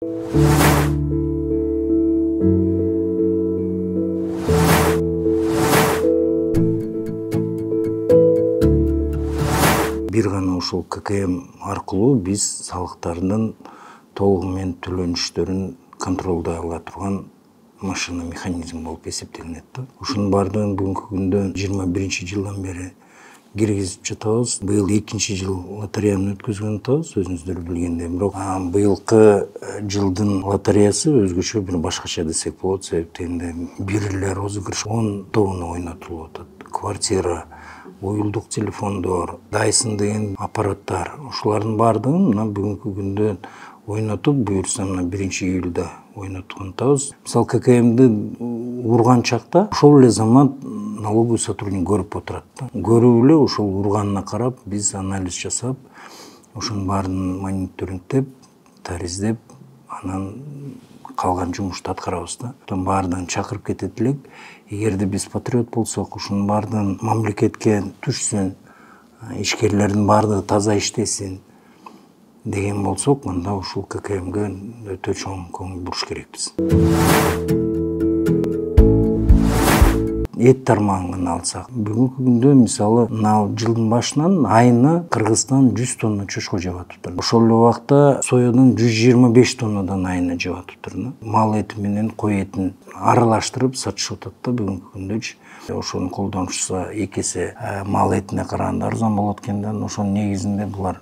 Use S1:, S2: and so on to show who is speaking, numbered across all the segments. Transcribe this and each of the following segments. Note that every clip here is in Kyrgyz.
S1: Бир гана ушул ККМ аркылуу биз салыктардын толугу менен төлөнүштөрүн контролдой ала турган машина механизм болуп эсептелинет да. Ушунун баардыгын бүгүнкү күндө 21-жылдан бери киргизип жатабыз. Быйыл 2-жыл лотереяны өткөзгөн атабыз, өзүңүздөр билгендей. Бирок быйылкы жылдын лотереясы өзгөчө бир башкача десек болот. Себептенде бирлер розыгрыш 10 тобуна ойнотулуп атат. Квартира, уюлдук телефондор, Dyson деген аппараттар, ушулардын баардыгын мына бүгүнкү күндө ойнотуп, буюрса мына 1-июлда ойноткон атабыз. Мисалы ККМди урган чакта ошол эле замат налоговый сотрудник көрүп отурат да. Көрүп эле ошол урганына карап биз анализ жасап, ошонун баарын мониторингдеп, тариздеп, анан калган жумушту аткарабыз да. Баардыгын чакырып кетет элек. Эгерде биз патриот болсок, ушунун баардыгын мамлекетке түшсүн, ишкерлердин баардыгы таза иштесин деген болсок, анда ушул ККМге өтө чоң көңүл буруш керекпиз. Эт тармагын алсак, бүгүнкү күндө мисалы жылдын башынан айына Кыргызстан 100 тонна чочко жеп атыптыр. Ошол эле убакта соядан 125 тоннадан айына жеп атыптыр. Мал эти менен кой этин аралаштырып сатышып атат да бүгүнкү күндөчү. Ошону колдонушса 2 эсе мал этине караганда арзан болот экен да. Ошонун негизинде булар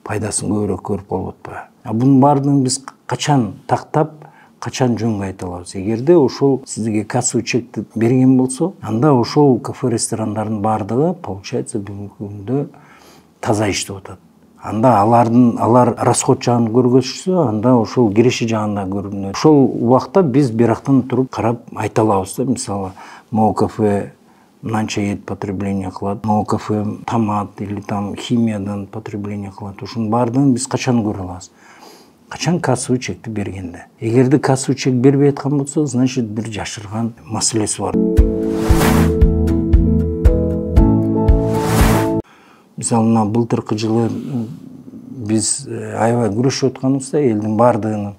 S1: пайдасын көбүрөөк көрүп болуп атпайбы? Бунун баардыгын биз качан тактап, качан жөнгө айта алабыз? Эгерде ошол сизге кассовый чекти берген болсо, анда ошол кафе ресторандардын баардыгы получается бүгүнкү күндө таза иштеп атат. Анда алар расход жагын көргөзүшсө, анда ошол киреше жагында көрүнөт. Ошол убакта биз бирактан туруп карап айта алабыз да, мисалы, могу кафе мынанча эт потребление кылат, могу кафе томат или там химиядан потребление кылат. Ушунун баардыгын биз качан көрө алабыз? Качан кассовый чекти бергенде. Эгерде кассовый чек бербей аткан болсо, значит бир жашырган маселеси бар. Мисалы, былтыркы жылы биз аябай күрөшүп атканыбызда элдин баардыгынын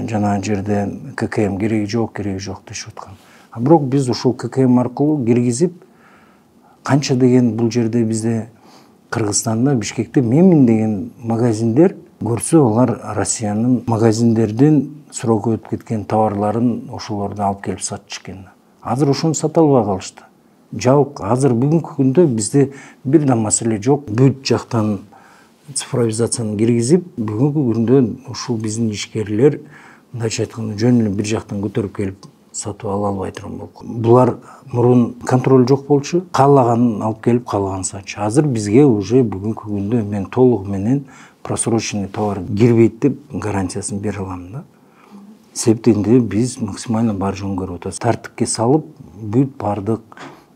S1: жана жерде ККМ кереги жок дешип аткан. Бирок биз ушул ККМ аркылуу киргизип, канча деген бул жерде бизде Кыргызстанда, Бишкекте Мемин деген магазиндер көрсө, алар Россиянын магазиндердин сроку өтүп кеткен товарларын ошолорду алып келип сатышкан. Азыр ошону сата албай калышты. Жок, азыр бүгүнкү күндө бизде бир да маселе жок. Бүт жактан цифровизацияны киргизип, бүгүнкү күндө ушул биздин ишкерлер, мындайча айтканда, жөн эле бир жактан көтөрүп келип сатып ала албай турган болду. Булар мурун контроль жок болчу, каалаганын алып келип каалаганын сатчу. Азыр бизге уже бүгүнкү күндө мен толугу менен просроченный товар кирбейт деп гарантиясын бере алам да. Себептенде биз максимально бар жөн көрүп атабыз. Тартипке салып, бүт бардык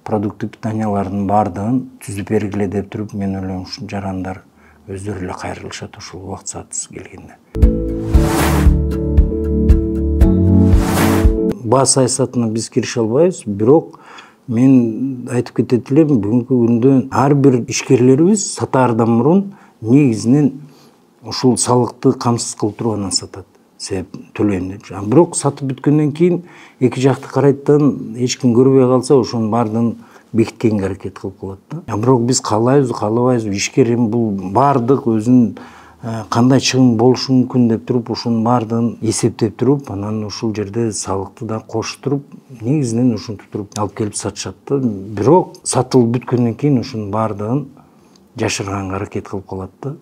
S1: продукты питаниялардын баардыгын түзүп бергиле деп туруп, мен ойлойм, ушул жарандар өздөрү эле кайрылышат ушул убакыт саатысы келгенде. Баа саясатына биз кирише албайбыз, бирок мен айтып кетет элем, бүгүнкү күндө ар бир ишкерлерибиз сатаардан мурун негизинен ушул салыкты камсыз кылып туруп анан сатат. Себеп төлөйм деп. Бирок сатып бүткөндөн кийин эки жакты карайттан эч ким көрбөй калса, ошонун баардыгын бекиткенге аракет кылып калат да. Бирок биз каалайбызбы, каалабайбызбы, ишкер бул баардык өзүнүн кандай чыгым болушу мүмкүн деп туруп, ушунун баардыгын эсептеп туруп, анан ушул жерде салыкты да коштуруп, негизинен ушинтип туруп алып келип сатышат да. Бирок сатылып бүткөндөн кийин ушунун баардыгын жашырганга аракет кылып калат да.